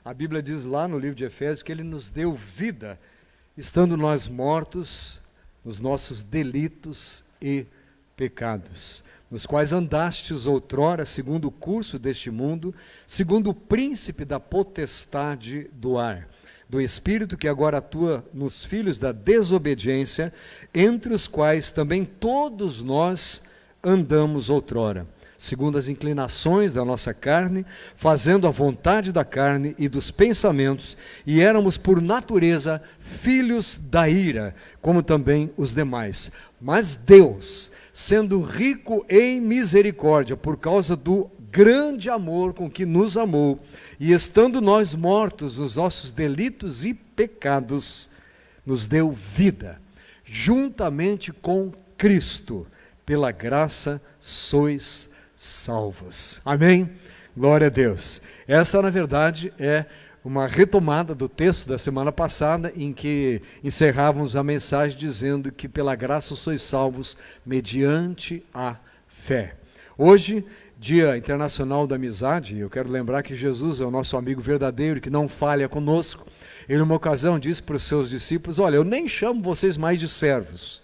A Bíblia diz lá no livro de Efésios que Ele nos deu vida, estando nós mortos nos nossos delitos e pecados, nos quais andastes outrora, segundo o curso deste mundo, segundo o príncipe da potestade do ar, do Espírito que agora atua nos filhos da desobediência, entre os quais também todos nós andamos outrora, segundo as inclinações da nossa carne, fazendo a vontade da carne e dos pensamentos, e éramos por natureza filhos da ira, como também os demais. Mas Deus, sendo rico em misericórdia, por causa do grande amor com que nos amou, e estando nós mortos nos nossos delitos e pecados, nos deu vida, juntamente com Cristo, pela graça sois salvos. Amém? Glória a Deus. Essa, na verdade, é uma retomada do texto da semana passada, em que encerrávamos a mensagem dizendo que pela graça sois salvos mediante a fé. Hoje, Dia Internacional da Amizade, eu quero lembrar que Jesus é o nosso amigo verdadeiro, que não falha conosco. Ele, numa ocasião, disse para os seus discípulos: olha, eu nem chamo vocês mais de servos,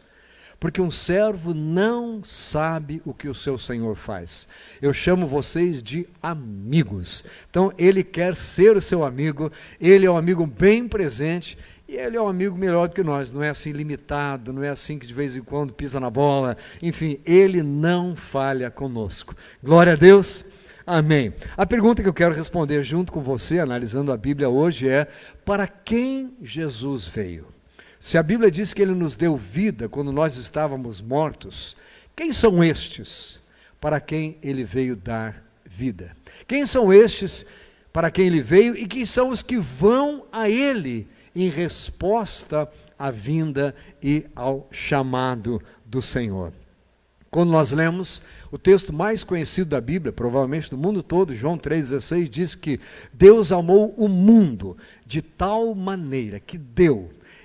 porque um servo não sabe o que o seu senhor faz. Eu chamo vocês de amigos. Então, ele quer ser o seu amigo, ele é um amigo bem presente, e ele é um amigo melhor do que nós, não é assim limitado, não é assim que de vez em quando pisa na bola, enfim, ele não falha conosco. Glória a Deus, amém. A pergunta que eu quero responder junto com você, analisando a Bíblia hoje, é: para quem Jesus veio? Se a Bíblia diz que Ele nos deu vida quando nós estávamos mortos, quem são estes para quem Ele veio dar vida? Quem são estes para quem Ele veio e quem são os que vão a Ele em resposta à vinda e ao chamado do Senhor? Quando nós lemos o texto mais conhecido da Bíblia, provavelmente do mundo todo, João 3,16, diz que Deus amou o mundo de tal maneira que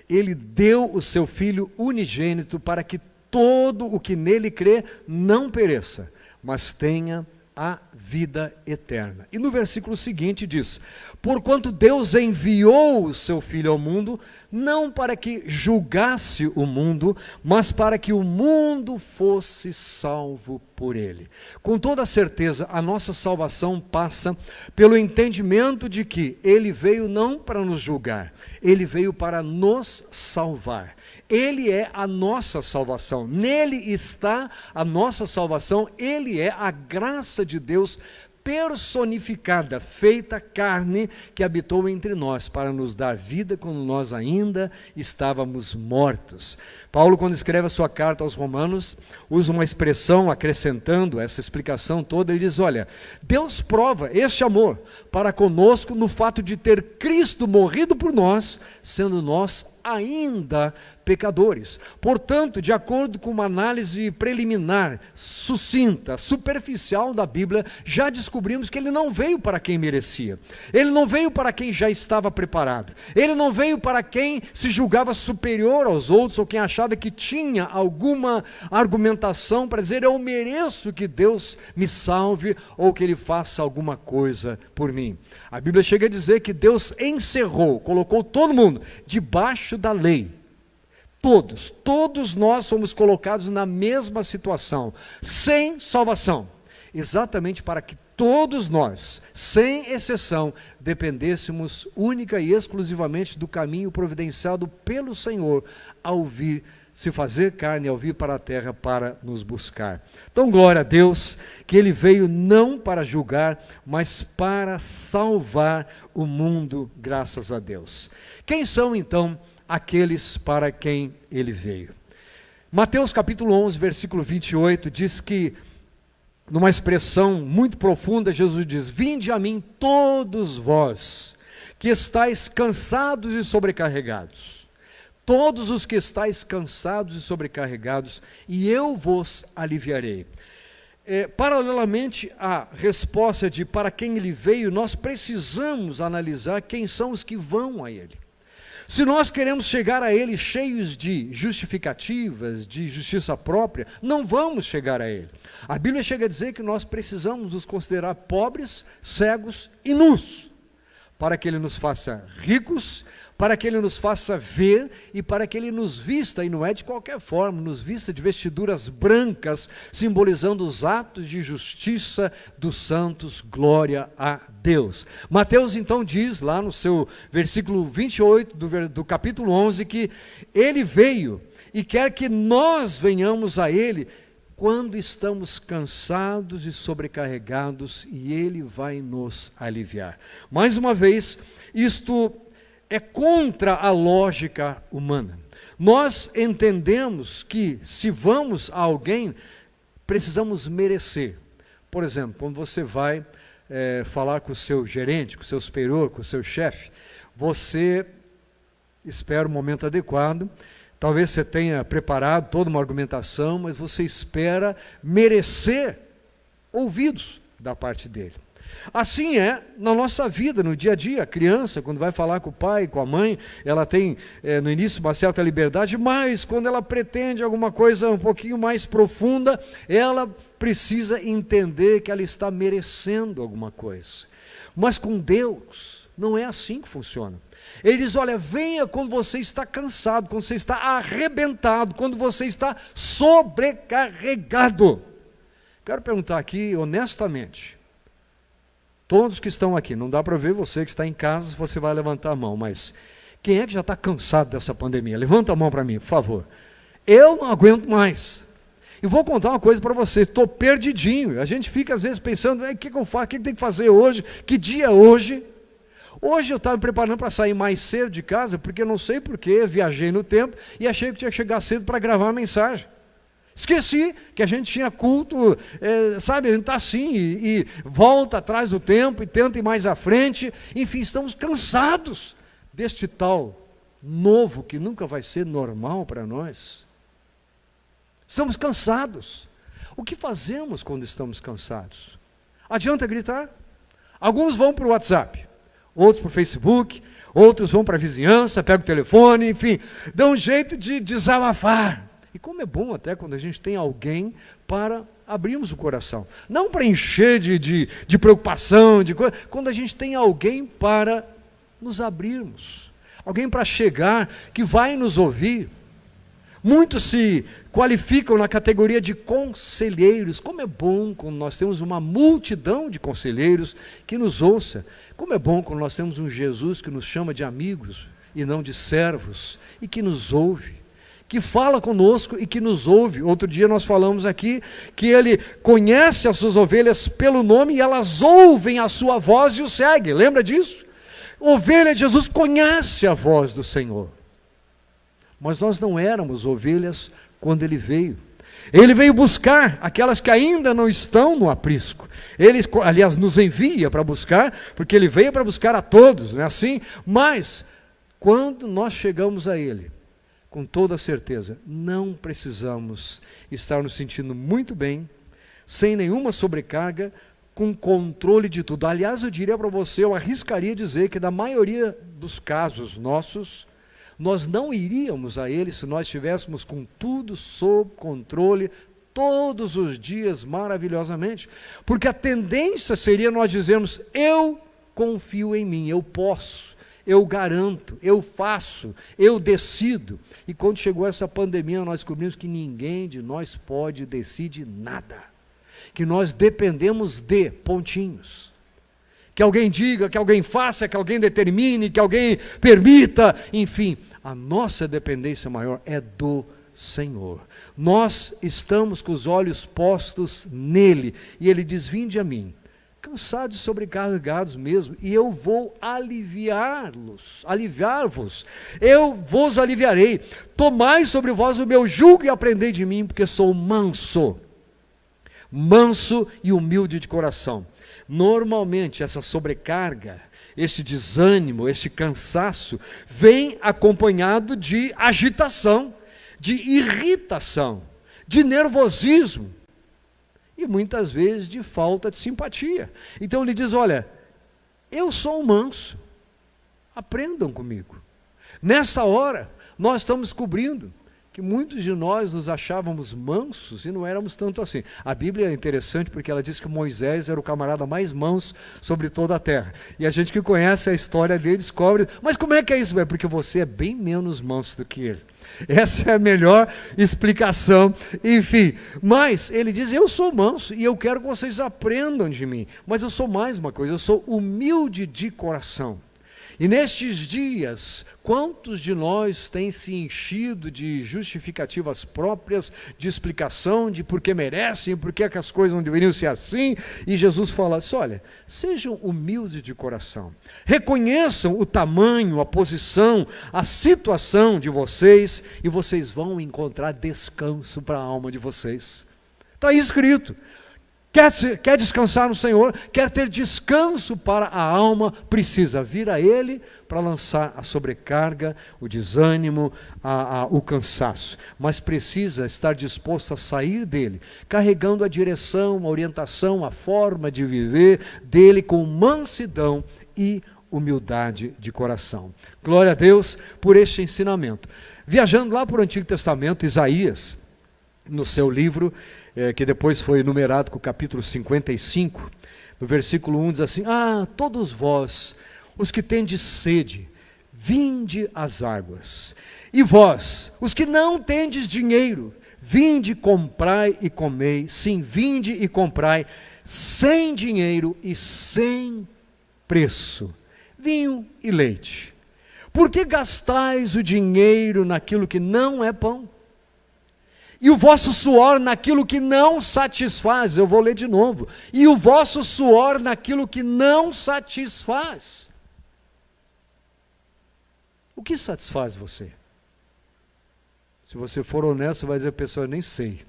Ele deu o seu Filho unigênito para que todo o que nele crê não pereça, mas tenha a vida eterna. E no versículo seguinte diz: porquanto Deus enviou o seu Filho ao mundo, não para que julgasse o mundo, mas para que o mundo fosse salvo por ele. Com toda certeza, a nossa salvação passa pelo entendimento de que Ele veio não para nos julgar, Ele veio para nos salvar. Ele é a nossa salvação, nele está a nossa salvação, Ele é a graça de Deus personificada, feita carne, que habitou entre nós para nos dar vida quando nós ainda estávamos mortos. Paulo, quando escreve a sua carta aos Romanos, usa uma expressão acrescentando essa explicação toda. Ele diz: olha, Deus prova este amor para conosco no fato de ter Cristo morrido por nós, sendo nós ainda pecadores. Portanto, de acordo com uma análise preliminar, sucinta, superficial da Bíblia, já descobrimos que Ele não veio para quem merecia, Ele não veio para quem já estava preparado, Ele não veio para quem se julgava superior aos outros, ou quem achava que tinha alguma argumentação para dizer: eu mereço que Deus me salve, ou que Ele faça alguma coisa por mim. A Bíblia chega a dizer que Deus encerrou, colocou todo mundo debaixo da lei. Todos nós fomos colocados na mesma situação, sem salvação, exatamente para que todos nós, sem exceção, dependêssemos única e exclusivamente do caminho providenciado pelo Senhor ao vir se fazer carne, ao vir para a terra para nos buscar. Então, glória a Deus, que Ele veio não para julgar, mas para salvar o mundo, graças a Deus. Quem são então aqueles para quem Ele veio? Mateus capítulo 11, versículo 28, diz que, numa expressão muito profunda, Jesus diz: vinde a mim todos vós, que estáis cansados e sobrecarregados, todos os que estáis cansados e sobrecarregados, e eu vos aliviarei. Paralelamente à resposta de para quem Ele veio, nós precisamos analisar quem são os que vão a Ele. Se nós queremos chegar a Ele cheios de justificativas, de justiça própria, não vamos chegar a Ele. A Bíblia chega a dizer que nós precisamos nos considerar pobres, cegos e nus, para que Ele nos faça ricos, para que Ele nos faça ver e para que Ele nos vista, e não é de qualquer forma, nos vista de vestiduras brancas, simbolizando os atos de justiça dos santos, glória a Deus. Mateus então diz, lá no seu versículo 28 do capítulo 11, que Ele veio e quer que nós venhamos a Ele quando estamos cansados e sobrecarregados, e Ele vai nos aliviar. Mais uma vez, isto é contra a lógica humana. Nós entendemos que se vamos a alguém, precisamos merecer. Por exemplo, quando você vai falar com o seu gerente, com o seu superior, com o seu chefe, você espera o momento adequado. Talvez você tenha preparado toda uma argumentação, mas você espera merecer ouvidos da parte dele. Assim é na nossa vida, no dia a dia. A criança, quando vai falar com o pai, com a mãe, ela tem no início uma certa liberdade, mas quando ela pretende alguma coisa um pouquinho mais profunda, ela precisa entender que ela está merecendo alguma coisa. Mas com Deus, não é assim que funciona. Ele diz, olha, venha quando você está cansado, quando você está arrebentado, quando você está sobrecarregado. Quero perguntar aqui, honestamente, todos que estão aqui, não dá para ver você que está em casa, você vai levantar a mão, mas quem é que já está cansado dessa pandemia? Levanta a mão para mim, por favor. Eu não aguento mais. E vou contar uma coisa para você, estou perdidinho. A gente fica às vezes pensando, o que eu faço, o que tem que fazer hoje, que dia é hoje? Hoje eu estava me preparando para sair mais cedo de casa, porque eu não sei porquê, viajei no tempo e achei que tinha que chegar cedo para gravar a mensagem. Esqueci que a gente tinha culto, sabe, a gente está assim, e volta atrás do tempo, e tenta ir mais à frente, enfim, estamos cansados deste tal novo que nunca vai ser normal para nós. Estamos cansados. O que fazemos quando estamos cansados? Adianta gritar? Alguns vão para o WhatsApp, outros para o Facebook, outros vão para a vizinhança, pegam o telefone, enfim, dão um jeito de desabafar. E como é bom até quando a gente tem alguém para abrirmos o coração. Não para encher de preocupação, de coisa, quando a gente tem alguém para nos abrirmos. Alguém para chegar, que vai nos ouvir. Muitos se qualificam na categoria de conselheiros. Como é bom quando nós temos uma multidão de conselheiros que nos ouça. Como é bom quando nós temos um Jesus que nos chama de amigos e não de servos, e que nos ouve, que fala conosco e que nos ouve. Outro dia nós falamos aqui que Ele conhece as suas ovelhas pelo nome e elas ouvem a sua voz e o seguem. Lembra disso? Ovelha de Jesus conhece a voz do Senhor. Mas nós não éramos ovelhas quando Ele veio. Ele veio buscar aquelas que ainda não estão no aprisco. Ele, aliás, nos envia para buscar, porque Ele veio para buscar a todos, não é assim? Mas, quando nós chegamos a Ele, com toda certeza, não precisamos estar nos sentindo muito bem, sem nenhuma sobrecarga, com controle de tudo. Aliás, eu diria para você, eu arriscaria dizer que da maioria dos casos nossos, nós não iríamos a Ele se nós estivéssemos com tudo sob controle, todos os dias, maravilhosamente. Porque a tendência seria nós dizermos, eu confio em mim, eu posso, eu garanto, eu faço, eu decido. E quando chegou essa pandemia, nós descobrimos que ninguém de nós pode decidir nada. Que nós dependemos de pontinhos. Que alguém diga, que alguém faça, que alguém determine, que alguém permita, enfim. A nossa dependência maior é do Senhor. Nós estamos com os olhos postos nele. E Ele diz, vinde a mim, cansados e sobrecarregados mesmo, e eu vou aliviar-vos. Eu vos aliviarei. Tomai sobre vós o meu jugo e aprendei de mim, porque sou manso e humilde de coração. Normalmente essa sobrecarga, este desânimo, este cansaço, vem acompanhado de agitação, de irritação, de nervosismo e muitas vezes de falta de simpatia. Então ele diz, olha, eu sou um manso, aprendam comigo. Nesta hora, nós estamos descobrindo que muitos de nós nos achávamos mansos e não éramos tanto assim. A Bíblia é interessante porque ela diz que Moisés era o camarada mais manso sobre toda a terra. E a gente que conhece a história dele descobre, mas como é que é isso? É porque você é bem menos manso do que ele. Essa é a melhor explicação. Enfim, mas ele diz, eu sou manso e eu quero que vocês aprendam de mim. Mas eu sou mais uma coisa, eu sou humilde de coração. E nestes dias, quantos de nós têm se enchido de justificativas próprias, de explicação de por que merecem, por que as coisas não deveriam ser assim, e Jesus fala assim, olha, sejam humildes de coração, reconheçam o tamanho, a posição, a situação de vocês, e vocês vão encontrar descanso para a alma de vocês. Está escrito. Quer descansar no Senhor, quer ter descanso para a alma, precisa vir a Ele para lançar a sobrecarga, o desânimo, o cansaço. Mas precisa estar disposto a sair dele, carregando a direção, a orientação, a forma de viver dele com mansidão e humildade de coração. Glória a Deus por este ensinamento. Viajando lá para o Antigo Testamento, Isaías, no seu livro, que depois foi numerado com o capítulo 55, no versículo 1 diz assim, todos vós, os que tendes sede, vinde às águas, e vós, os que não tendes dinheiro, vinde, comprai e comei, sim, vinde e comprai, sem dinheiro e sem preço, vinho e leite. Por que gastais o dinheiro naquilo que não é pão? E o vosso suor naquilo que não satisfaz. Eu vou ler de novo. E o vosso suor naquilo que não satisfaz. O que satisfaz você? Se você for honesto, você vai dizer, pessoal, eu nem sei.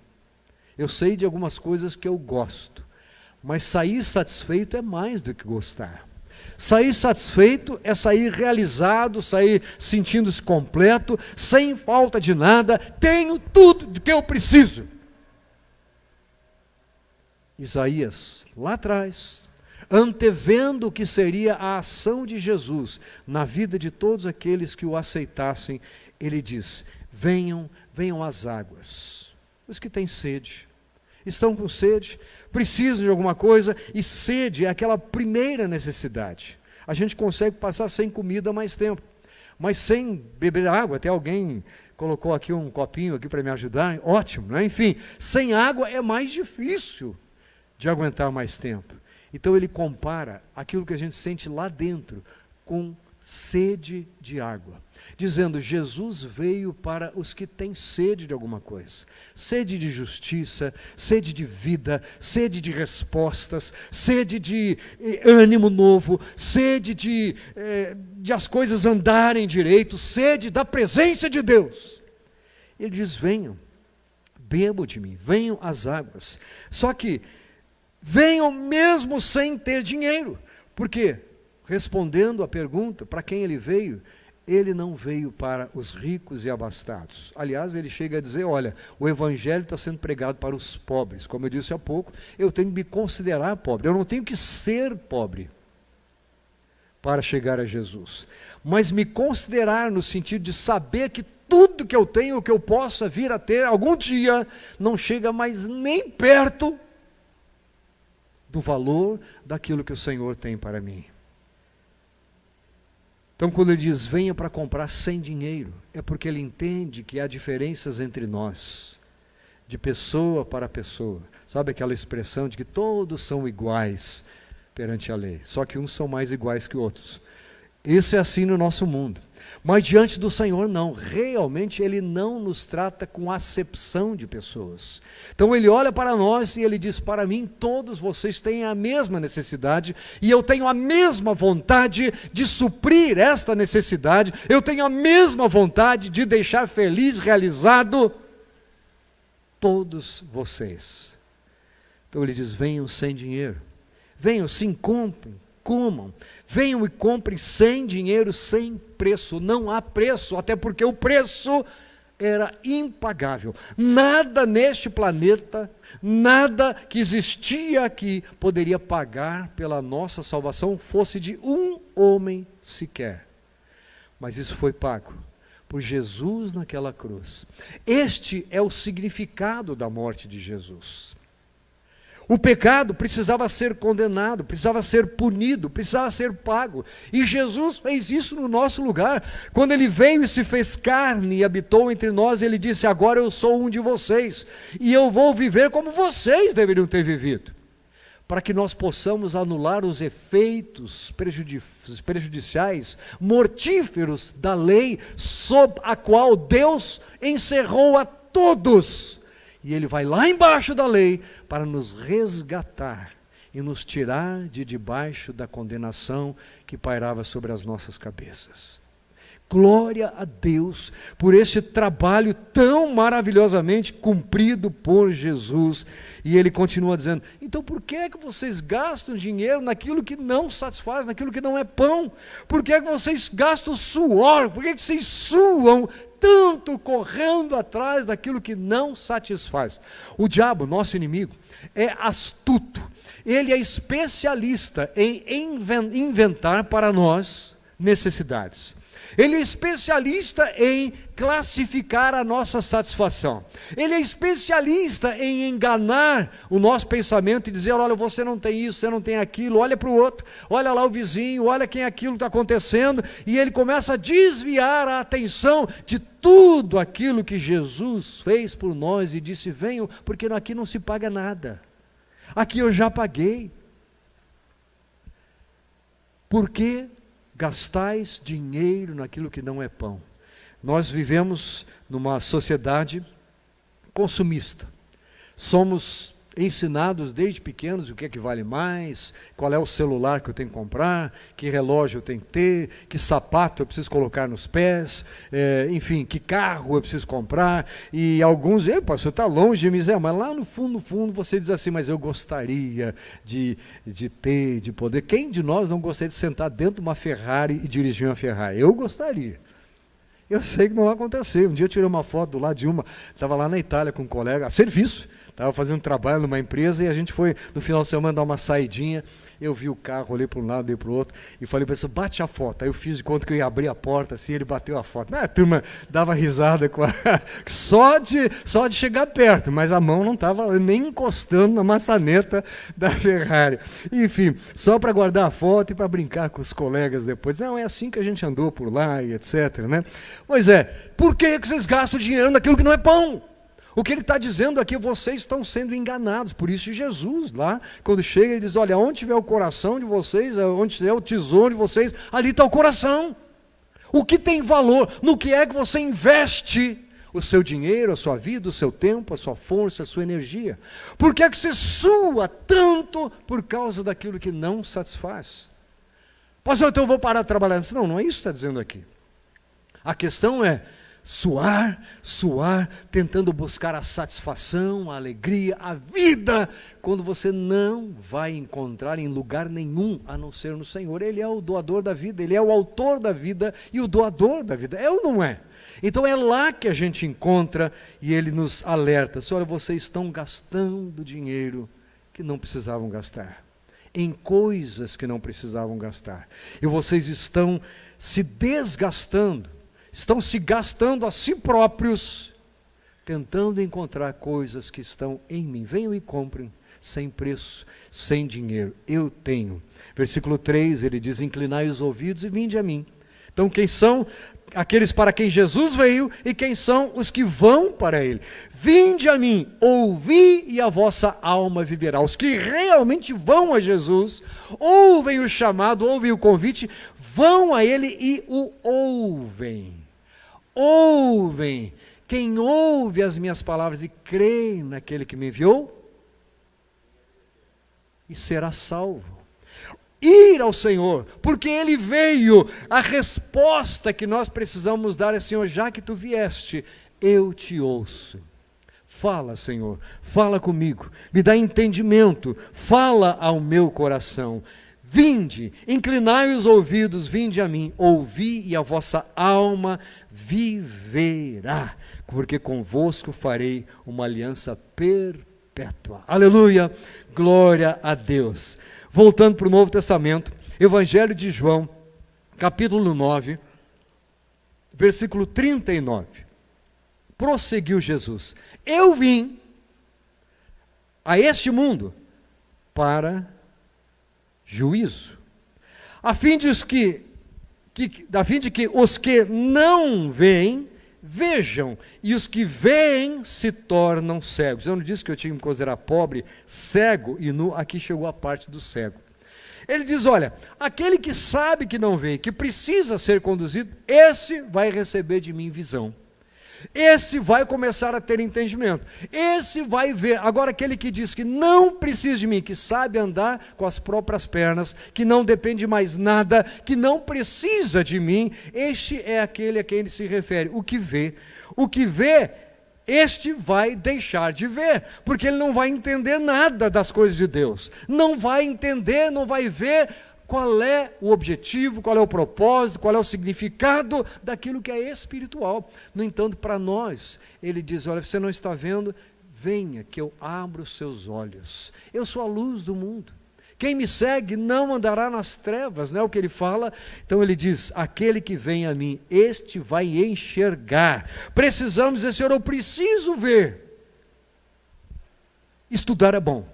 Eu sei de algumas coisas que eu gosto. Mas sair satisfeito é mais do que gostar. Sair satisfeito é sair realizado, sair sentindo-se completo, sem falta de nada, tenho tudo de que eu preciso. Isaías, lá atrás, antevendo o que seria a ação de Jesus na vida de todos aqueles que o aceitassem, ele diz, venham às águas, os que têm sede. Estão com sede, precisam de alguma coisa, e sede é aquela primeira necessidade. A gente consegue passar sem comida mais tempo, mas sem beber água. Até alguém colocou aqui um copinho aqui para me ajudar, ótimo, né? Enfim, sem água é mais difícil de aguentar mais tempo. Então ele compara aquilo que a gente sente lá dentro com sede de água, dizendo, Jesus veio para os que têm sede de alguma coisa, sede de justiça, sede de vida, sede de respostas, sede de ânimo novo, sede de as coisas andarem direito, sede da presença de Deus. Ele diz, venham, bebam de mim, venham às águas, só que venham mesmo sem ter dinheiro, porque respondendo à pergunta, para quem ele não veio para os ricos e abastados. Aliás, ele chega a dizer, olha, o evangelho está sendo pregado para os pobres. Como eu disse há pouco, eu tenho que me considerar pobre, eu não tenho que ser pobre para chegar a Jesus, mas me considerar no sentido de saber que tudo que eu tenho, que eu possa vir a ter algum dia, não chega mais nem perto do valor daquilo que o Senhor tem para mim. Então, quando ele diz, venha para comprar sem dinheiro, é porque ele entende que há diferenças entre nós, de pessoa para pessoa. Sabe aquela expressão de que todos são iguais perante a lei, só que uns são mais iguais que outros. Isso é assim no nosso mundo. Mas diante do Senhor não, realmente Ele não nos trata com acepção de pessoas. Então Ele olha para nós e Ele diz, para mim todos vocês têm a mesma necessidade, e eu tenho a mesma vontade de suprir esta necessidade, eu tenho a mesma vontade de deixar feliz, realizado todos vocês. Então Ele diz, venham sem dinheiro, venham, sim, comprem, comam, venham e comprem sem dinheiro, sem preço. Não há preço, até porque o preço era impagável. Nada neste planeta, nada que existia aqui poderia pagar pela nossa salvação, fosse de um homem sequer. Mas isso foi pago, por Jesus naquela cruz. Este é o significado da morte de Jesus. O pecado precisava ser condenado, precisava ser punido, precisava ser pago. E Jesus fez isso no nosso lugar. Quando Ele veio e se fez carne e habitou entre nós, Ele disse: agora eu sou um de vocês, e eu vou viver como vocês deveriam ter vivido. Para que nós possamos anular os efeitos prejudiciais, mortíferos da lei, sob a qual Deus encerrou a todos. E Ele vai lá embaixo da lei para nos resgatar e nos tirar de debaixo da condenação que pairava sobre as nossas cabeças. Glória a Deus por este trabalho tão maravilhosamente cumprido por Jesus. E Ele continua dizendo: então por que é que vocês gastam dinheiro naquilo que não satisfaz, naquilo que não é pão? Por que é que vocês gastam suor? Por que é que vocês suam tanto correndo atrás daquilo que não satisfaz? O diabo, nosso inimigo, é astuto. Ele é especialista em inventar para nós necessidades. Ele é especialista em classificar a nossa satisfação. Ele é especialista em enganar o nosso pensamento e dizer: olha, você não tem isso, você não tem aquilo, olha para o outro, olha lá o vizinho, olha quem aquilo está acontecendo. E ele começa a desviar a atenção de tudo aquilo que Jesus fez por nós e disse: venham, porque aqui não se paga nada. Aqui eu já paguei. Por quê? Gastais dinheiro naquilo que não é pão. Nós vivemos numa sociedade consumista. Somos ensinados desde pequenos o que é que vale mais, qual é o celular que eu tenho que comprar, que relógio eu tenho que ter, que sapato eu preciso colocar nos pés, enfim, que carro eu preciso comprar. E alguns, pastor, está longe de mim, mas lá no fundo você diz assim: mas eu gostaria de ter, de poder. Quem de nós não gostaria de sentar dentro de uma Ferrari e dirigir uma Ferrari? Eu gostaria. Eu sei que não vai acontecer. Um dia eu tirei uma foto do lado de uma, estava lá na Itália com um colega, a serviço. Estava fazendo trabalho numa empresa e a gente foi no final de semana dar uma saidinha. Eu vi o carro, olhei para um lado, olhei para o outro e falei para ele: bate a foto. Aí eu fiz de conta que eu ia abrir a porta assim, ele bateu a foto. A turma dava risada só de chegar perto, mas a mão não estava nem encostando na maçaneta da Ferrari. Enfim, só para guardar a foto e para brincar com os colegas depois. Não, é assim que a gente andou por lá e etc. Né? Pois é, por que vocês gastam dinheiro naquilo que não é pão? O que ele está dizendo aqui: vocês estão sendo enganados. Por isso Jesus lá, quando chega, ele diz: olha, onde tiver o coração de vocês, onde tiver o tesouro de vocês, ali está o coração. O que tem valor? No que é que você investe o seu dinheiro, a sua vida, o seu tempo, a sua força, a sua energia? Por que é que você sua tanto por causa daquilo que não satisfaz? Pastor, então eu vou parar de trabalhar. Não, não é isso que está dizendo aqui. A questão é suar, tentando buscar a satisfação, a alegria, a vida, quando você não vai encontrar em lugar nenhum a não ser no Senhor. Ele é o doador da vida, Ele é o autor da vida e o doador da vida. É ou não é? Então é lá que a gente encontra e Ele nos alerta: olha, vocês estão gastando dinheiro que não precisavam gastar, em coisas que não precisavam gastar, e vocês estão se desgastando, estão se gastando a si próprios, tentando encontrar coisas que estão em mim. Venham e comprem, sem preço, sem dinheiro. Eu tenho. Versículo 3, ele diz: inclinai os ouvidos e vinde a mim. Então quem são aqueles para quem Jesus veio e quem são os que vão para Ele? Vinde a mim, ouvi e a vossa alma viverá. Os que realmente vão a Jesus, ouvem o chamado, ouvem o convite, vão a Ele e o ouvem. Ouvem. Quem ouve as minhas palavras e crê naquele que me enviou, e será salvo. Ir ao Senhor, porque Ele veio. A resposta que nós precisamos dar é: Senhor, já que Tu vieste, eu te ouço. Fala, Senhor, fala comigo, me dá entendimento, fala ao meu coração. Vinde, inclinai os ouvidos, vinde a mim, ouvi e a vossa alma viverá, porque convosco farei uma aliança perpétua. Aleluia, glória a Deus. Voltando para o Novo Testamento, Evangelho de João, capítulo 9, versículo 39. Prosseguiu Jesus: eu vim a este mundo para juízo, a fim de que os que não veem, vejam, e os que veem se tornam cegos. Eu não disse que eu tinha que me considerar pobre, cego e nu, aqui chegou a parte do cego. Ele diz, olha, aquele que sabe que não vê, que precisa ser conduzido, esse vai receber de mim visão. Esse vai começar a ter entendimento. Esse vai ver. Agora, aquele que diz que não precisa de mim, que sabe andar com as próprias pernas, que não depende de mais nada, que não precisa de mim, este é aquele a quem ele se refere. O que vê. O que vê, este vai deixar de ver, porque ele não vai entender nada das coisas de Deus. Não vai entender, não vai ver qual é o objetivo, qual é o propósito, qual é o significado daquilo que é espiritual. No entanto, para nós, ele diz, olha, você não está vendo? Venha que eu abro os seus olhos. Eu sou a luz do mundo. Quem me segue não andará nas trevas, não é o que ele fala? Então ele diz, aquele que vem a mim, este vai enxergar. Precisamos dizer, Senhor, eu preciso ver. Estudar é bom.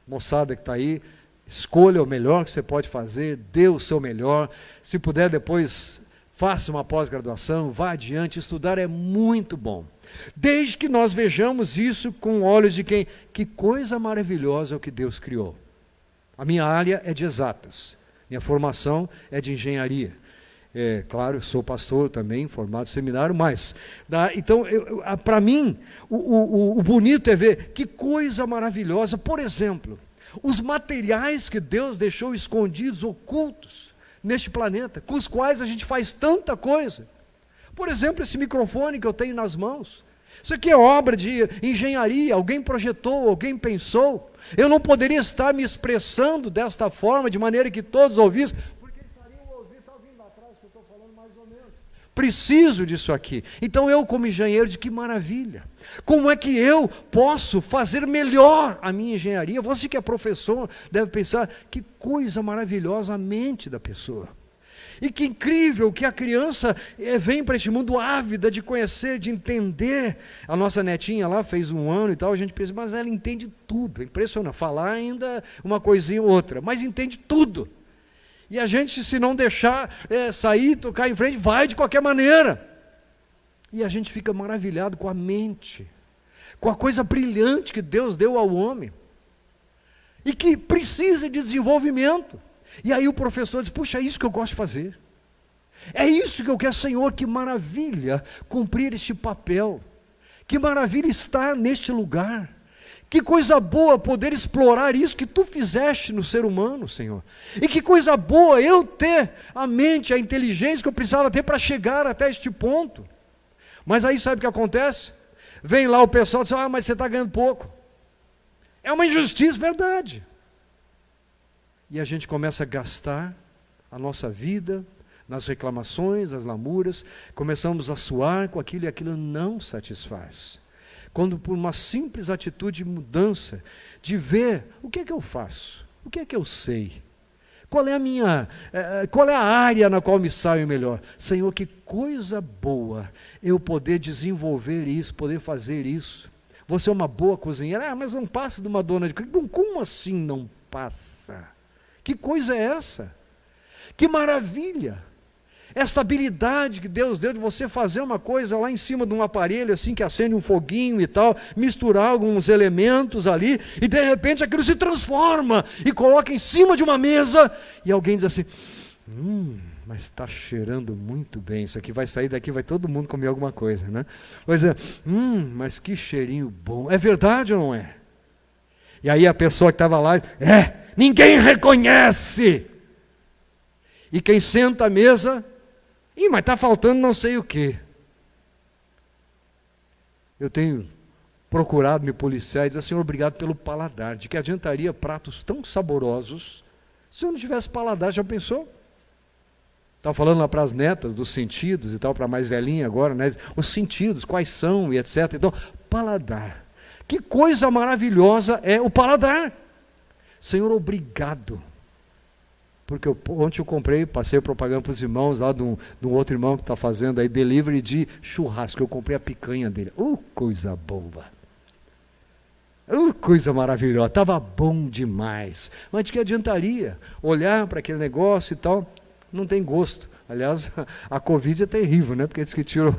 Moçada que está aí, escolha o melhor que você pode fazer, dê o seu melhor. Se puder depois, faça uma pós-graduação, vá adiante. Estudar é muito bom. Desde que nós vejamos isso com olhos de quem? Que coisa maravilhosa é o que Deus criou. A minha área é de exatas, minha formação é de engenharia. Claro, eu sou pastor também, formado em seminário, mas, então, para mim, o bonito é ver que coisa maravilhosa. Por exemplo, os materiais que Deus deixou escondidos, ocultos, neste planeta, com os quais a gente faz tanta coisa. Por exemplo, esse microfone que eu tenho nas mãos. Isso aqui é obra de engenharia, alguém projetou, alguém pensou. Eu não poderia estar me expressando desta forma, de maneira que todos ouvissem, porque estariam ouvindo, está ouvindo lá atrás que eu estou falando mais ou menos. Preciso disso aqui. Então eu, como engenheiro, de que maravilha. Como é que eu posso fazer melhor a minha engenharia? Você que é professor deve pensar, que coisa maravilhosa a mente da pessoa. E que incrível que a criança vem para este mundo ávida de conhecer, de entender. A nossa netinha lá fez 1 ano e tal, a gente pensa, mas ela entende tudo, é impressionante. Falar ainda uma coisinha ou outra, mas entende tudo. E a gente, se não deixar sair, tocar em frente, vai de qualquer maneira. E a gente fica maravilhado com a mente, com a coisa brilhante que Deus deu ao homem, e que precisa de desenvolvimento. E aí o professor diz, puxa, é isso que eu gosto de fazer. É isso que eu quero, Senhor, que maravilha cumprir este papel. Que maravilha estar neste lugar. Que coisa boa poder explorar isso que Tu fizeste no ser humano, Senhor. E que coisa boa eu ter a mente, a inteligência que eu precisava ter para chegar até este ponto. Mas aí sabe o que acontece? Vem lá o pessoal e diz, mas você está ganhando pouco. É uma injustiça, verdade. E a gente começa a gastar a nossa vida nas reclamações, nas lamuras, começamos a suar com aquilo e aquilo não satisfaz. Quando por uma simples atitude de mudança, de ver o que é que eu faço, o que é que eu sei, qual é a área na qual me saio melhor. Senhor, que coisa boa eu poder desenvolver isso, poder fazer isso. Você é uma boa cozinheira, mas não passa de uma dona de cozinha. Como assim não passa? Que coisa é essa? Que maravilha! Esta habilidade que Deus deu de você fazer uma coisa lá em cima de um aparelho assim que acende um foguinho e tal, misturar alguns elementos ali e de repente aquilo se transforma e coloca em cima de uma mesa e alguém diz assim, mas está cheirando muito bem, isso aqui vai sair daqui, vai todo mundo comer alguma coisa, né? Pois é, mas que cheirinho bom, é verdade ou não é? E aí a pessoa que estava lá, ninguém reconhece. E quem senta à mesa, mas está faltando não sei o quê. Eu tenho procurado me policiar e dizer, Senhor, obrigado pelo paladar. De que adiantaria pratos tão saborosos se eu não tivesse paladar? Já pensou? Estava falando lá para as netas dos sentidos e tal, para a mais velhinha agora, né? Os sentidos, quais são e etc. Então, paladar. Que coisa maravilhosa é o paladar. Senhor, obrigado. Porque ontem eu comprei, passei propaganda para os irmãos, lá de um outro irmão que está fazendo aí delivery de churrasco. Eu comprei a picanha dele. Coisa boa! Coisa maravilhosa! Estava bom demais. Mas de que adiantaria olhar para aquele negócio e tal? Não tem gosto. Aliás, a Covid é terrível, né? Porque diz que tira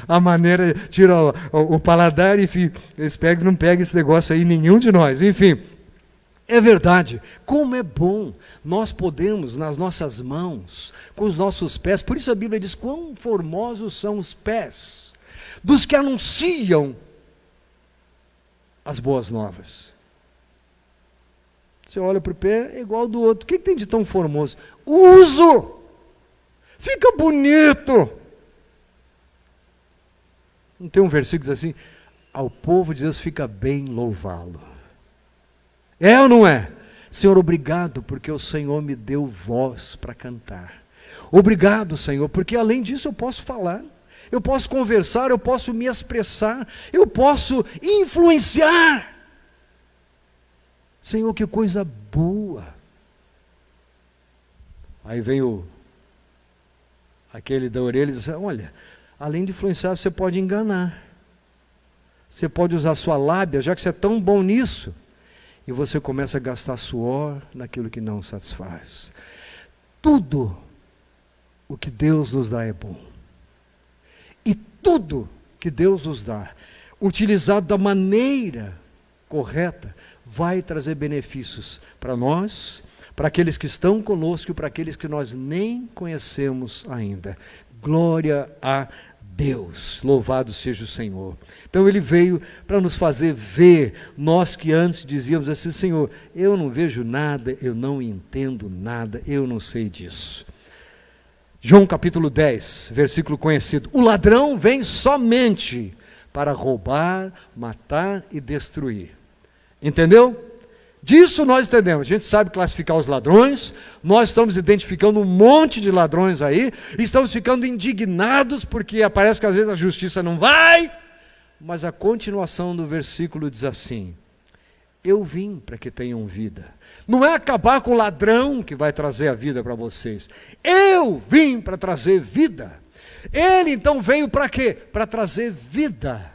a maneira, tira o paladar, enfim. Eu espero que não pegue esse negócio aí nenhum de nós. Enfim. É verdade, como é bom nós podemos, nas nossas mãos, com os nossos pés, por isso a Bíblia diz, quão formosos são os pés dos que anunciam as boas novas. Você olha para o pé, é igual ao do outro, o que tem de tão formoso? Uso! Fica bonito! Não tem um versículo assim, ao povo de Deus fica bem louvá-lo. É ou não é? Senhor, obrigado porque o Senhor me deu voz para cantar. Obrigado, Senhor, porque além disso eu posso falar, eu posso conversar, eu posso me expressar, eu posso influenciar. Senhor, que coisa boa. Aí vem aquele da orelha e diz, olha, além de influenciar, você pode enganar. Você pode usar sua lábia, já que você é tão bom nisso. E você começa a gastar suor naquilo que não satisfaz. Tudo o que Deus nos dá é bom. E tudo que Deus nos dá, utilizado da maneira correta, vai trazer benefícios para nós, para aqueles que estão conosco e para aqueles que nós nem conhecemos ainda. Glória a Deus, louvado seja o Senhor. Então ele veio para nos fazer ver, nós que antes dizíamos assim, Senhor, eu não vejo nada, eu não entendo nada, eu não sei disso. João capítulo 10, versículo conhecido, o ladrão vem somente para roubar, matar e destruir. Entendeu? Disso nós entendemos, a gente sabe classificar os ladrões, nós estamos identificando um monte de ladrões aí, estamos ficando indignados porque parece que às vezes a justiça não vai, mas a continuação do versículo diz assim, eu vim para que tenham vida. Não é acabar com o ladrão que vai trazer a vida para vocês, eu vim para trazer vida. Ele então veio para quê? Para trazer vida.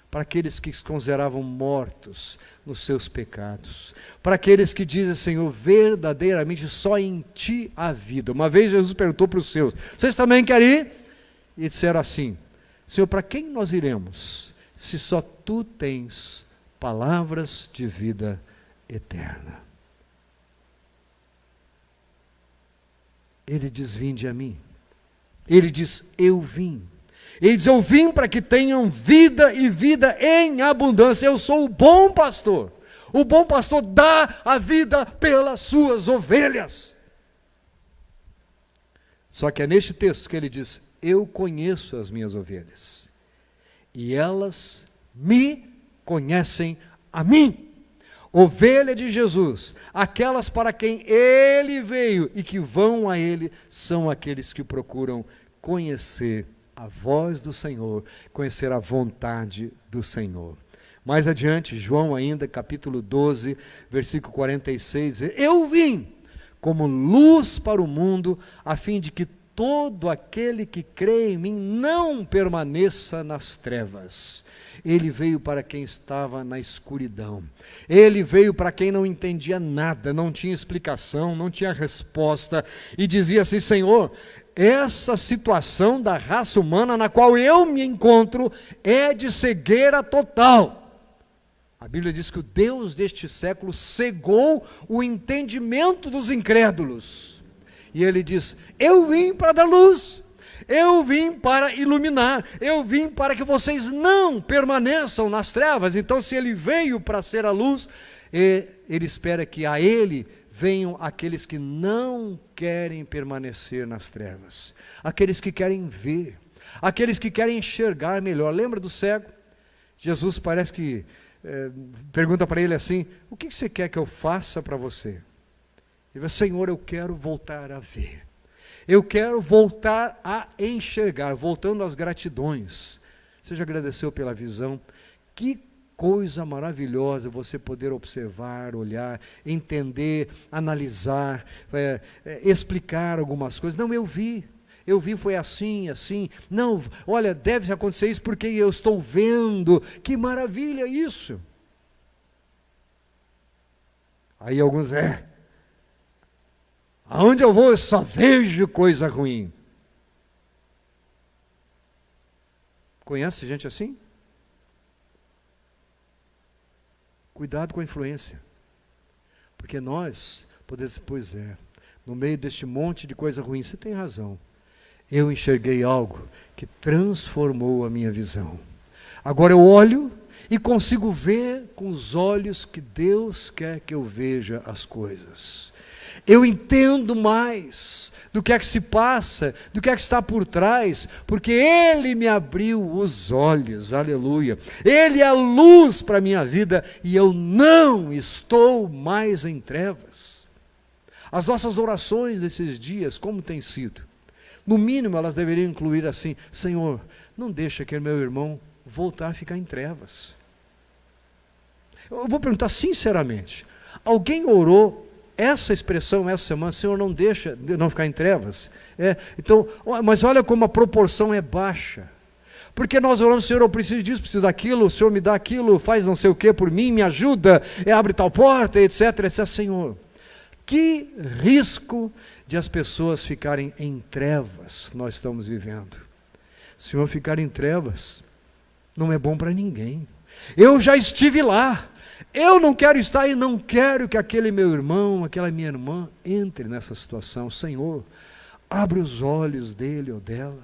Para aqueles que se consideravam mortos nos seus pecados, para aqueles que dizem, Senhor, verdadeiramente só em Ti há vida. Uma vez Jesus perguntou para os seus, vocês também querem ir? E disseram assim, Senhor, para quem nós iremos, se só Tu tens palavras de vida eterna? Ele diz, vinde a mim. Ele diz, eu vim. Ele diz, eu vim para que tenham vida e vida em abundância. Eu sou o bom pastor. O bom pastor dá a vida pelas suas ovelhas. Só que é neste texto que ele diz, eu conheço as minhas ovelhas. E elas me conhecem a mim. Ovelha de Jesus, aquelas para quem Ele veio e que vão a Ele, são aqueles que procuram conhecer a voz do Senhor, conhecer a vontade do Senhor. Mais adiante, João ainda, capítulo 12, versículo 46, eu vim como luz para o mundo, a fim de que todo aquele que crê em mim não permaneça nas trevas. Ele veio para quem estava na escuridão. Ele veio para quem não entendia nada, não tinha explicação, não tinha resposta, e dizia assim, Senhor, essa situação da raça humana na qual eu me encontro é de cegueira total. A Bíblia diz que o Deus deste século cegou o entendimento dos incrédulos. E ele diz, eu vim para dar luz, eu vim para iluminar, eu vim para que vocês não permaneçam nas trevas. Então, se ele veio para ser a luz, ele espera que a ele venham aqueles que não querem permanecer nas trevas, aqueles que querem ver, aqueles que querem enxergar melhor. Lembra do cego? Jesus parece que pergunta para ele assim, o que você quer que eu faça para você? Ele diz, Senhor, eu quero voltar a ver, eu quero voltar a enxergar, voltando às gratidões. Você já agradeceu pela visão? Que coisa maravilhosa você poder observar, olhar, entender, analisar, explicar algumas coisas. Não, eu vi, foi assim, assim. Não, olha, deve acontecer isso porque eu estou vendo. Que maravilha isso! Aí alguns, aonde eu vou eu só vejo coisa ruim. Conhece gente assim? Cuidado com a influência. Porque nós podemos, no meio deste monte de coisa ruim, você tem razão. Eu enxerguei algo que transformou a minha visão. Agora eu olho e consigo ver com os olhos que Deus quer que eu veja as coisas. Eu entendo mais do que é que se passa, do que é que está por trás, porque Ele me abriu os olhos, aleluia. Ele é a luz para a minha vida e eu não estou mais em trevas. As nossas orações desses dias, como tem sido? No mínimo elas deveriam incluir assim: Senhor, não deixa que meu irmão voltar a ficar em trevas. Eu vou perguntar sinceramente, alguém orou essa expressão essa semana: Senhor, não deixa não ficar em trevas? Então, mas olha como a proporção é baixa. Porque nós oramos: Senhor, eu preciso disso, preciso daquilo, o Senhor me dá aquilo, faz não sei o que por mim, me ajuda, abre tal porta, etc, etc. Senhor, que risco de as pessoas ficarem em trevas nós estamos vivendo. Senhor, ficar em trevas não é bom para ninguém. Eu já estive lá. Eu não quero estar e não quero que aquele meu irmão, aquela minha irmã entre nessa situação. Senhor, abre os olhos dele ou dela.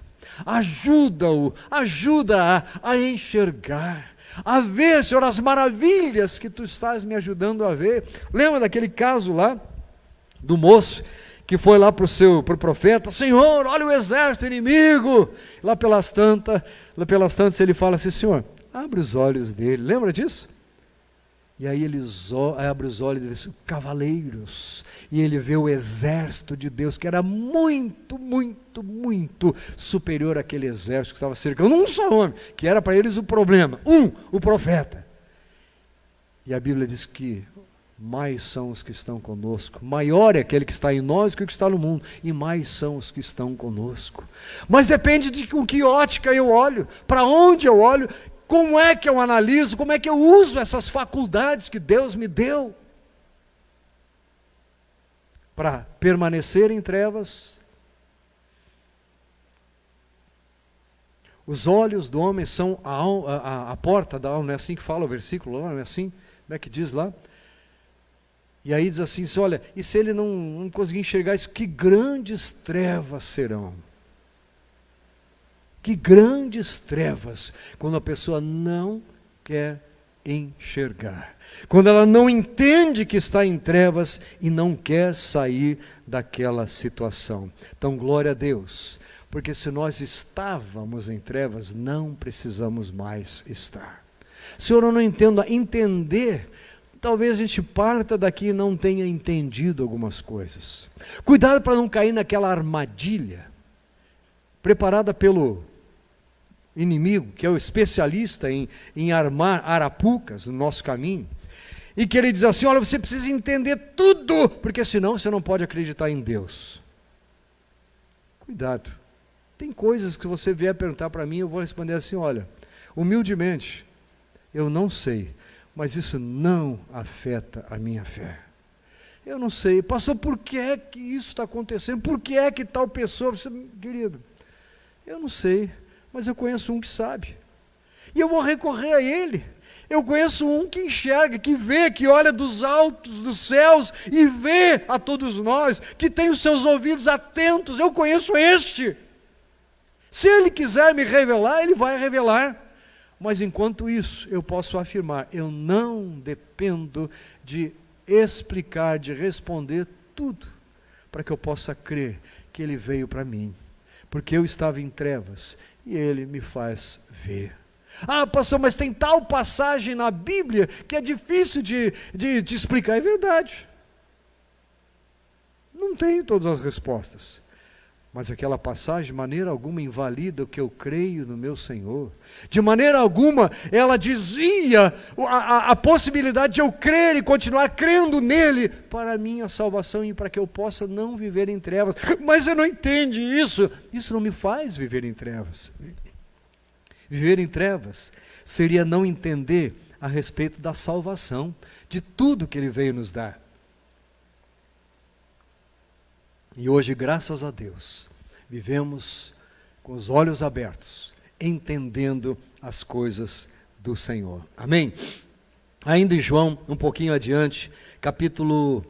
Ajuda-o, ajuda a enxergar, a ver, Senhor, as maravilhas que Tu estás me ajudando a ver. Lembra daquele caso lá, do moço que foi lá para o profeta: Senhor, olha o exército inimigo. Lá pelas tantas ele fala assim: Senhor, abre os olhos dele. Lembra disso? E aí ele abre os olhos e vê cavaleiros, e ele vê o exército de Deus, que era muito, muito, muito superior àquele exército que estava cercando um só homem, que era para eles o problema, o profeta. E a Bíblia diz que mais são os que estão conosco, maior é aquele que está em nós que o que está no mundo, e mais são os que estão conosco. Mas depende de com que ótica eu olho, para onde eu olho, como é que eu analiso, como é que eu uso essas faculdades que Deus me deu para permanecer em trevas. Os olhos do homem são a porta da alma, não é assim que fala o versículo, não é assim? Como é que diz lá? E aí diz assim: olha, e se ele não conseguir enxergar isso, que grandes trevas serão. Que grandes trevas, quando a pessoa não quer enxergar, quando ela não entende que está em trevas e não quer sair daquela situação. Então, glória a Deus, porque se nós estávamos em trevas, não precisamos mais estar. Senhor, eu não entendo. Entender, talvez a gente parta daqui e não tenha entendido algumas coisas. Cuidado para não cair naquela armadilha preparada pelo inimigo, que é o especialista em armar arapucas no nosso caminho, e que ele diz assim: olha, você precisa entender tudo, porque senão você não pode acreditar em Deus. Cuidado, tem coisas que você vier perguntar para mim, eu vou responder assim: olha, humildemente, eu não sei, mas isso não afeta a minha fé. Eu não sei, pastor, por que é que isso está acontecendo? Por que é que tal pessoa... Querido, eu não sei, mas eu conheço um que sabe, e eu vou recorrer a ele. Eu conheço um que enxerga, que vê, que olha dos altos dos céus e vê a todos nós, que tem os seus ouvidos atentos. Eu conheço este. Se ele quiser me revelar, ele vai revelar. Mas enquanto isso, eu posso afirmar, eu não dependo de explicar, de responder tudo, para que eu possa crer que ele veio para mim, porque eu estava em trevas e ele me faz ver. Ah, pastor, mas tem tal passagem na Bíblia que é difícil de explicar. É verdade. Não tenho todas as respostas. Mas aquela passagem, de maneira alguma, invalida o que eu creio no meu Senhor. De maneira alguma, ela dizia a possibilidade de eu crer e continuar crendo nele para a minha salvação e para que eu possa não viver em trevas. Mas você não entende isso. Isso não me faz viver em trevas. Viver em trevas seria não entender a respeito da salvação, de tudo que ele veio nos dar. E hoje, graças a Deus, vivemos com os olhos abertos, entendendo as coisas do Senhor. Amém? Ainda em João, um pouquinho adiante, capítulo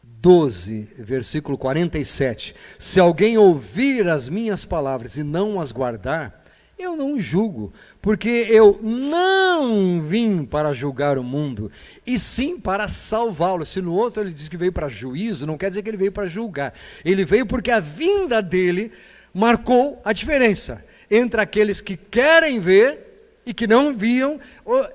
12, versículo 47. Se alguém ouvir as minhas palavras e não as guardar, eu não julgo, porque eu não vim para julgar o mundo, e sim para salvá-lo. Se no outro ele diz que veio para juízo, não quer dizer que ele veio para julgar. Ele veio porque a vinda dele marcou a diferença entre aqueles que querem ver e que não viam,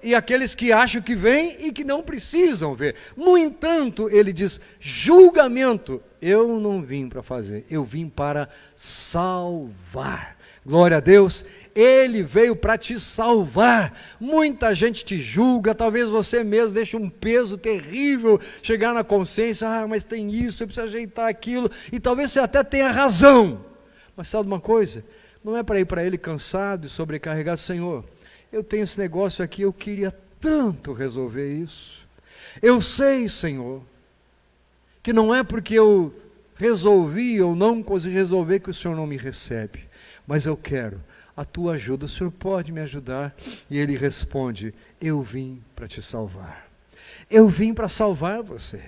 e aqueles que acham que vêm e que não precisam ver. No entanto, ele diz, julgamento eu não vim para fazer, eu vim para salvar. Glória a Deus, ele veio para te salvar. Muita gente te julga, talvez você mesmo deixe um peso terrível chegar na consciência, mas tem isso, eu preciso ajeitar aquilo, e talvez você até tenha razão, mas sabe uma coisa? Não é para ir para ele cansado e sobrecarregado. Senhor, eu tenho esse negócio aqui, eu queria tanto resolver isso. Eu sei, Senhor, que não é porque eu resolvi ou não consegui resolver que o Senhor não me recebe, mas eu quero a tua ajuda, o Senhor pode me ajudar? E ele responde, eu vim para te salvar, eu vim para salvar você.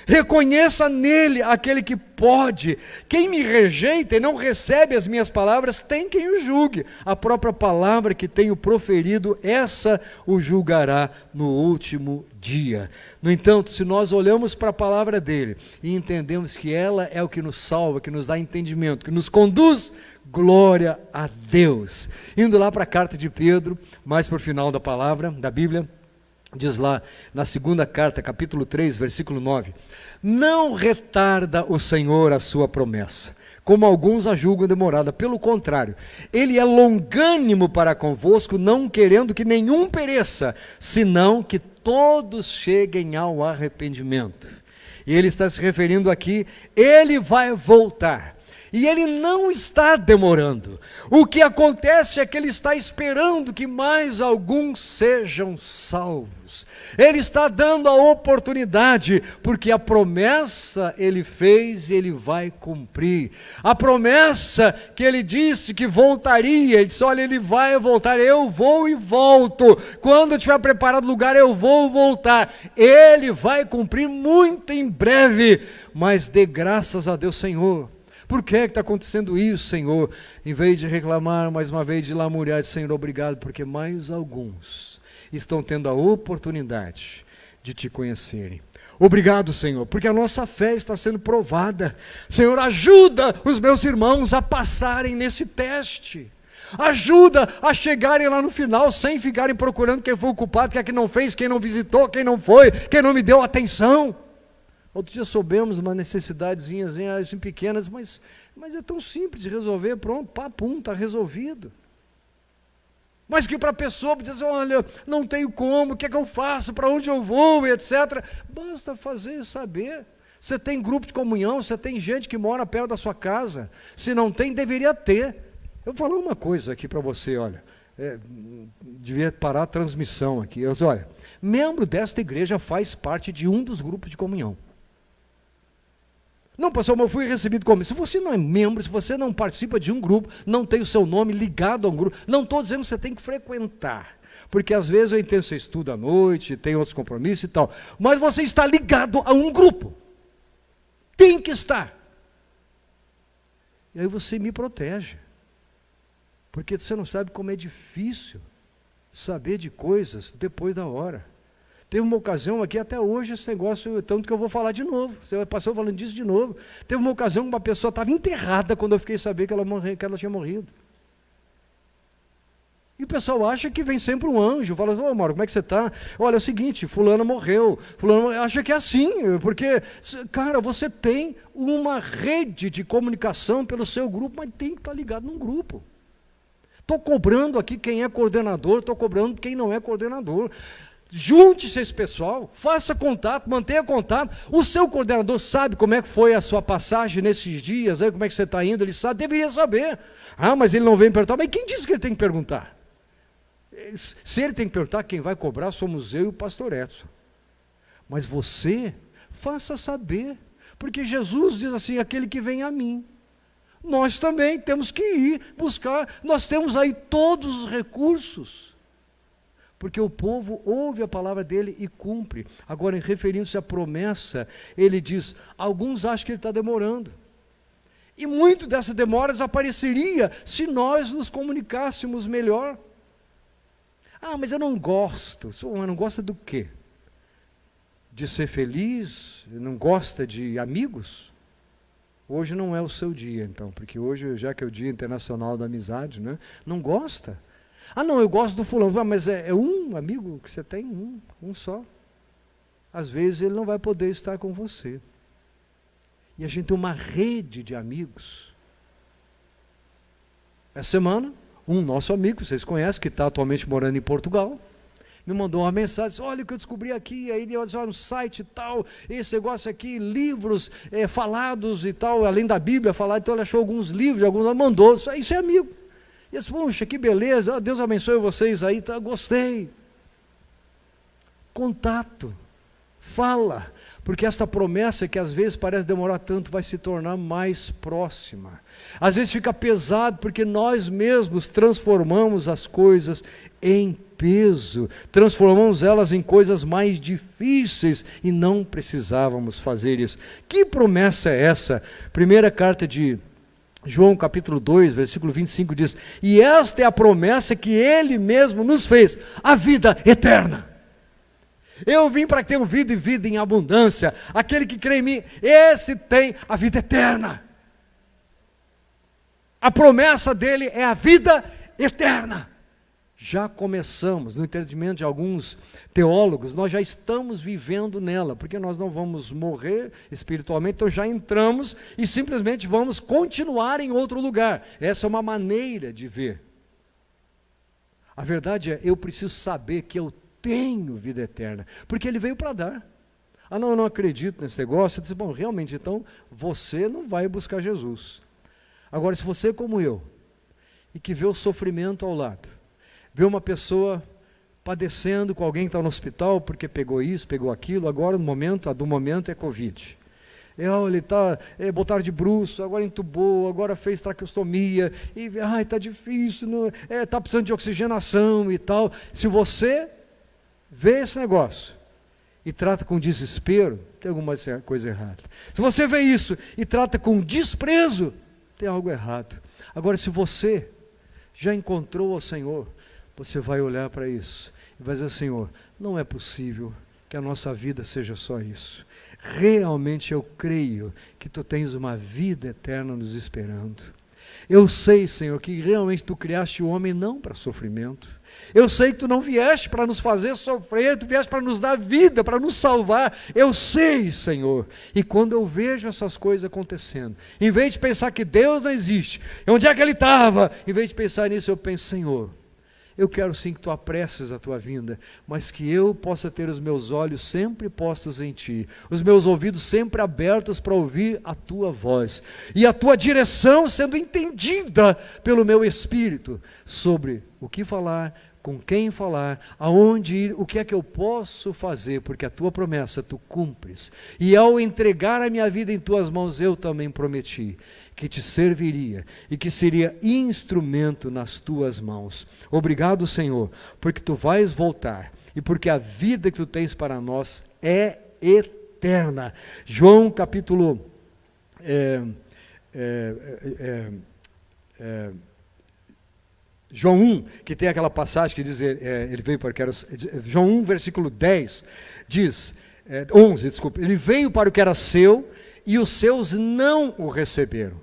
Reconheça nele aquele que pode. Quem me rejeita e não recebe as minhas palavras, tem quem o julgue. A própria palavra que tenho proferido, essa o julgará no último dia. No entanto, se nós olhamos para a palavra dele e entendemos que ela é o que nos salva, que nos dá entendimento, que nos conduz, glória a Deus. Indo lá para a carta de Pedro, mais para o final da palavra, da Bíblia, diz lá na segunda carta, capítulo 3, versículo 9, não retarda o Senhor a sua promessa, como alguns a julgam demorada, pelo contrário, ele é longânimo para convosco, não querendo que nenhum pereça, senão que todos cheguem ao arrependimento. E ele está se referindo aqui, ele vai voltar. E ele não está demorando. O que acontece é que ele está esperando que mais alguns sejam salvos. Ele está dando a oportunidade, porque a promessa ele fez e ele vai cumprir. A promessa que ele disse que voltaria, ele disse, olha, ele vai voltar, eu vou e volto. Quando eu tiver preparado o lugar, eu vou voltar. Ele vai cumprir muito em breve, mas dê graças a Deus, Senhor. Por que está acontecendo isso, Senhor? Em vez de reclamar, mais uma vez de lamuriar, Senhor, obrigado, porque mais alguns estão tendo a oportunidade de te conhecerem. Obrigado, Senhor, porque a nossa fé está sendo provada. Senhor, ajuda os meus irmãos a passarem nesse teste. Ajuda a chegarem lá no final sem ficarem procurando quem foi o culpado, quem é que não fez, quem não visitou, quem não foi, quem não me deu atenção. Outro dia soubemos uma necessidadezinhas assim, pequenas, mas é tão simples de resolver, pronto, papum, está resolvido. Mas que para a pessoa dizer, olha, não tenho como, o que é que eu faço, para onde eu vou, etc. Basta fazer e saber. Você tem grupo de comunhão, você tem gente que mora perto da sua casa. Se não tem, deveria ter. Eu vou falar uma coisa aqui para você, olha, devia parar a transmissão aqui. Olha, membro desta igreja faz parte de um dos grupos de comunhão. Não, pastor, mas eu fui recebido como? Se você não é membro, se você não participa de um grupo, não tem o seu nome ligado a um grupo, não estou dizendo que você tem que frequentar, porque às vezes eu entendo, você estuda à noite, tem outros compromissos e tal, mas você está ligado a um grupo, tem que estar, e aí você me protege, porque você não sabe como é difícil saber de coisas depois da hora. Teve uma ocasião aqui, até hoje esse negócio, tanto que eu vou falar de novo, você passou falando disso de novo. Teve uma ocasião que uma pessoa estava enterrada quando eu fiquei saber que ela tinha morrido. E o pessoal acha que vem sempre um anjo, fala, ô Mauro, como é que você está? Olha, é o seguinte, fulano morreu, fulano acha que é assim, porque, cara, você tem uma rede de comunicação pelo seu grupo, mas tem que estar ligado num grupo. Estou cobrando aqui quem é coordenador, estou cobrando quem não é coordenador. Junte-se a esse pessoal, faça contato, mantenha contato. O seu coordenador sabe como é que foi a sua passagem nesses dias, aí, como é que você está indo, ele sabe, deveria saber. Ah, mas ele não vem perguntar, mas quem disse que ele tem que perguntar? Se ele tem que perguntar, quem vai cobrar somos eu e o pastor Edson. Mas você, faça saber, porque Jesus diz assim, aquele que vem a mim. Nós também temos que ir buscar, nós temos aí todos os recursos, porque o povo ouve a palavra dele e cumpre. Agora, referindo-se à promessa, ele diz, alguns acham que ele está demorando, e muito dessa demora desapareceria se nós nos comunicássemos melhor. Ah, mas eu não gosto. Não gosta do quê? De ser feliz? Não gosta de amigos? Hoje não é o seu dia, então, porque hoje, já que é o Dia Internacional da Amizade, né? Não gosta? Ah, não, eu gosto do fulano. Ah, mas é um amigo que você tem? Um só. Às vezes ele não vai poder estar com você. E a gente tem uma rede de amigos. Essa semana, um nosso amigo, vocês conhecem, que está atualmente morando em Portugal, me mandou uma mensagem, disse, olha o que eu descobri aqui, aí ele disse, olha, no site e tal, esse negócio aqui, livros falados e tal, além da Bíblia falar, então ele achou alguns livros, mandou, isso é amigo. E eu disse, puxa, que beleza, Deus abençoe vocês aí, tá, gostei. Contato, fala, porque esta promessa que às vezes parece demorar tanto, vai se tornar mais próxima. Às vezes fica pesado, porque nós mesmos transformamos as coisas em peso, transformamos elas em coisas mais difíceis, e não precisávamos fazer isso. Que promessa é essa? Primeira carta de João, capítulo 2, versículo 25, diz, e esta é a promessa que ele mesmo nos fez, a vida eterna. Eu vim para que tenham vida e vida em abundância. Aquele que crê em mim, esse tem a vida eterna. A promessa dele é a vida eterna. Já começamos, no entendimento de alguns teólogos, nós já estamos vivendo nela, porque nós não vamos morrer espiritualmente, então já entramos e simplesmente vamos continuar em outro lugar. Essa é uma maneira de ver. A verdade é, eu preciso saber que eu tenho vida eterna, porque ele veio para dar. Ah, não, eu não acredito nesse negócio. Eu disse, bom, realmente, então, você não vai buscar Jesus. Agora, se você é como eu, e que vê o sofrimento ao lado, vê uma pessoa padecendo com alguém que está no hospital, porque pegou isso, pegou aquilo, agora no momento, a do momento é Covid. Ele está, botaram de bruço, agora entubou, agora fez traqueostomia, e está difícil, está precisando de oxigenação e tal. Se você vê esse negócio e trata com desespero, tem alguma coisa errada. Se você vê isso e trata com desprezo, tem algo errado. Agora, se você já encontrou o Senhor, você vai olhar para isso e vai dizer, Senhor, não é possível que a nossa vida seja só isso. Realmente eu creio que Tu tens uma vida eterna nos esperando. Eu sei, Senhor, que realmente Tu criaste o homem não para sofrimento. Eu sei que Tu não vieste para nos fazer sofrer, Tu vieste para nos dar vida, para nos salvar. Eu sei, Senhor. E quando eu vejo essas coisas acontecendo, em vez de pensar que Deus não existe, onde é que Ele estava? Em vez de pensar nisso, eu penso, Senhor, eu quero sim que Tu apresses a Tua vinda, mas que eu possa ter os meus olhos sempre postos em Ti, os meus ouvidos sempre abertos para ouvir a Tua voz, e a Tua direção sendo entendida pelo meu espírito, sobre o que falar, com quem falar, aonde ir, o que é que eu posso fazer, porque a Tua promessa Tu cumpres, e ao entregar a minha vida em Tuas mãos, eu também prometi que Te serviria, e que seria instrumento nas Tuas mãos. Obrigado, Senhor, porque Tu vais voltar, e porque a vida que Tu tens para nós é eterna. João capítulo João 1, que tem aquela passagem que diz, ele veio para o que era, João 1, versículo 10, diz, 11, desculpa, ele veio para o que era seu, e os seus não o receberam.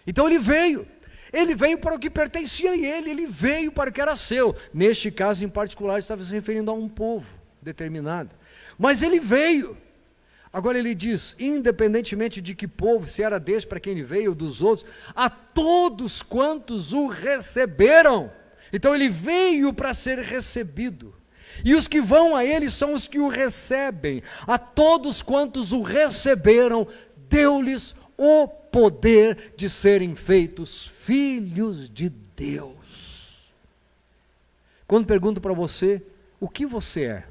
Então ele veio, Ele veio para o que pertencia a ele veio para o que era seu. Neste caso em particular, estava se referindo a um povo determinado. Mas ele veio. Agora ele diz, independentemente de que povo, se era desse para quem ele veio, ou dos outros, a todos quantos o receberam. Então ele veio para ser recebido. E os que vão a ele são os que o recebem. A todos quantos o receberam, deu-lhes o poder de serem feitos filhos de Deus. Quando pergunto para você, o que você é?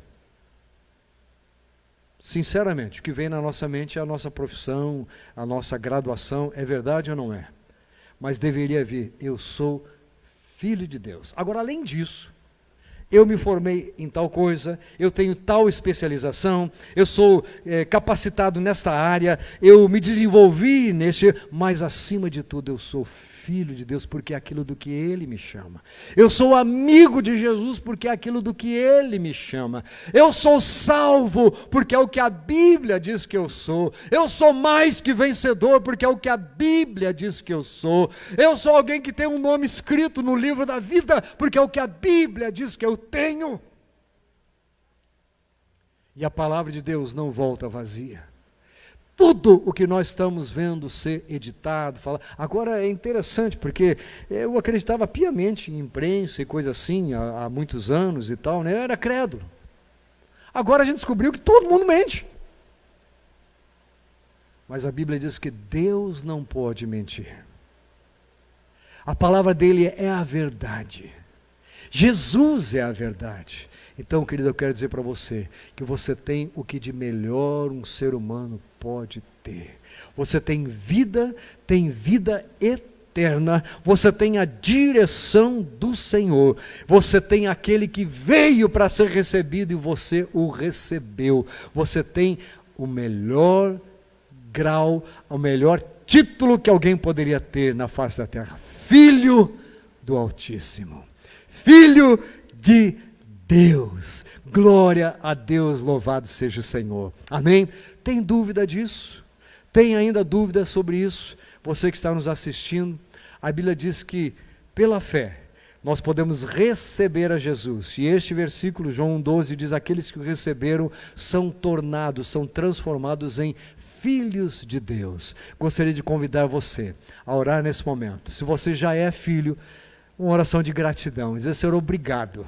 Sinceramente, o que vem na nossa mente é a nossa profissão, a nossa graduação, é verdade ou não é? Mas deveria vir, eu sou filho de Deus. Agora, além disso, eu me formei em tal coisa, eu tenho tal especialização, eu sou capacitado nesta área, eu me desenvolvi mas acima de tudo eu sou filho de Deus porque é aquilo do que Ele me chama. Eu sou amigo de Jesus porque é aquilo do que Ele me chama. Eu sou salvo porque é o que a Bíblia diz que eu sou. Eu sou mais que vencedor porque é o que a Bíblia diz que eu sou. Eu sou alguém que tem um nome escrito no livro da vida porque é o que a Bíblia diz que eu tenho. E a palavra de Deus não volta vazia. Tudo o que nós estamos vendo ser editado, agora é interessante, porque eu acreditava piamente em imprensa e coisa assim, há muitos anos e tal, né? Eu era crédulo. Agora a gente descobriu que todo mundo mente. Mas a Bíblia diz que Deus não pode mentir. A palavra dele é a verdade. Jesus é a verdade. Então, querido, eu quero dizer para você que você tem o que de melhor um ser humano pode ter. Você tem vida eterna, você tem a direção do Senhor, você tem aquele que veio para ser recebido e você o recebeu. Você tem o melhor grau, o melhor título que alguém poderia ter na face da terra: Filho do Altíssimo, Filho de Deus. Glória a Deus, louvado seja o Senhor. Amém? Tem dúvida disso? Tem ainda dúvida sobre isso? Você que está nos assistindo, a Bíblia diz que pela fé nós podemos receber a Jesus. E este versículo, João 1,12, diz: aqueles que o receberam são tornados, são transformados em filhos de Deus. Gostaria de convidar você a orar nesse momento. Se você já é filho, uma oração de gratidão, dizer: Senhor, obrigado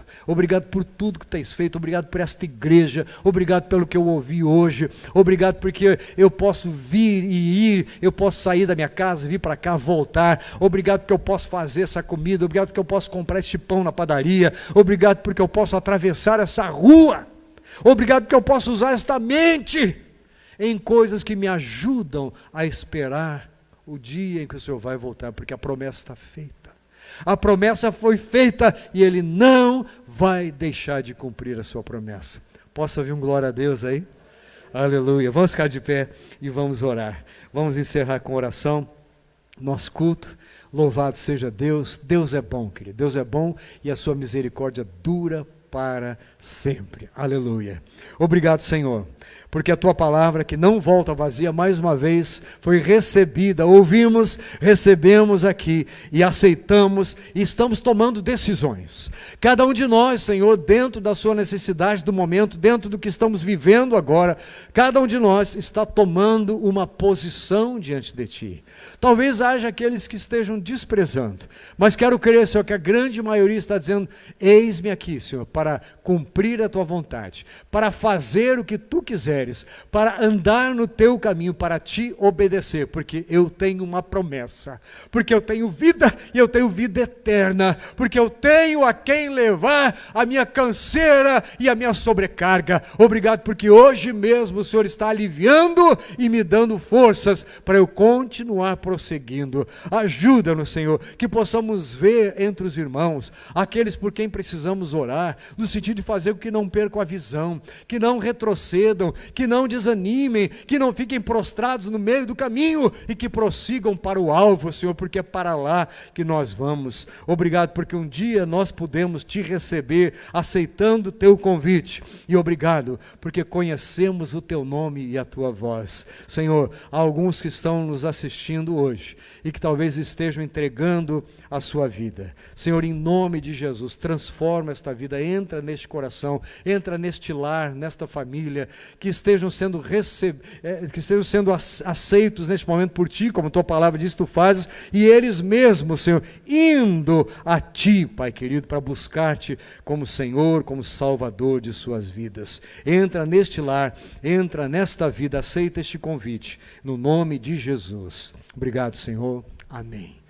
por tudo que tens feito, obrigado por esta igreja, obrigado pelo que eu ouvi hoje, obrigado porque eu posso vir e ir, eu posso sair da minha casa, vir para cá, voltar, obrigado porque eu posso fazer essa comida, obrigado porque eu posso comprar este pão na padaria, obrigado porque eu posso atravessar essa rua, obrigado porque eu posso usar esta mente em coisas que me ajudam a esperar o dia em que o Senhor vai voltar, porque a promessa está feita. A promessa foi feita e Ele não vai deixar de cumprir a sua promessa. Posso ouvir um glória a Deus aí? Aleluia. Vamos ficar de pé e vamos orar. Vamos encerrar com oração nosso culto. Louvado seja Deus. Deus é bom, querido. Deus é bom e a sua misericórdia dura para sempre. Aleluia. Obrigado, Senhor, porque a tua palavra, que não volta vazia, mais uma vez foi recebida, ouvimos, recebemos aqui e aceitamos e estamos tomando decisões. Cada um de nós, Senhor, dentro da sua necessidade do momento, dentro do que estamos vivendo agora, cada um de nós está tomando uma posição diante de Ti. Talvez haja aqueles que estejam desprezando, mas quero crer, Senhor, que a grande maioria está dizendo: eis-me aqui, Senhor, para cumprir a Tua vontade, para fazer o que Tu quiseres, para andar no Teu caminho, para Te obedecer, porque eu tenho uma promessa, porque eu tenho vida e eu tenho vida eterna, porque eu tenho a quem levar a minha canseira e a minha sobrecarga. Obrigado porque hoje mesmo o Senhor está aliviando e me dando forças para eu continuar prosseguindo. Ajuda-nos, Senhor, que possamos ver entre os irmãos aqueles por quem precisamos orar, no sentido de fazer com que não percam a visão, que não retrocedam, que não desanimem, que não fiquem prostrados no meio do caminho e que prossigam para o alvo, Senhor, porque é para lá que nós vamos. Obrigado porque um dia nós pudemos te receber aceitando o teu convite, e obrigado porque conhecemos o teu nome e a tua voz. Senhor, há alguns que estão nos assistindo hoje e que talvez estejam entregando a sua vida. Senhor, em nome de Jesus, transforma esta vida, entra neste coração, entra neste lar, nesta família, que estejam sendo aceitos neste momento por Ti, como Tua palavra diz, Tu fazes, e eles mesmos, Senhor, indo a Ti, Pai querido, para buscar-Te como Senhor, como Salvador de suas vidas. Entra neste lar, entra nesta vida, aceita este convite, no nome de Jesus. Obrigado, Senhor. Amém.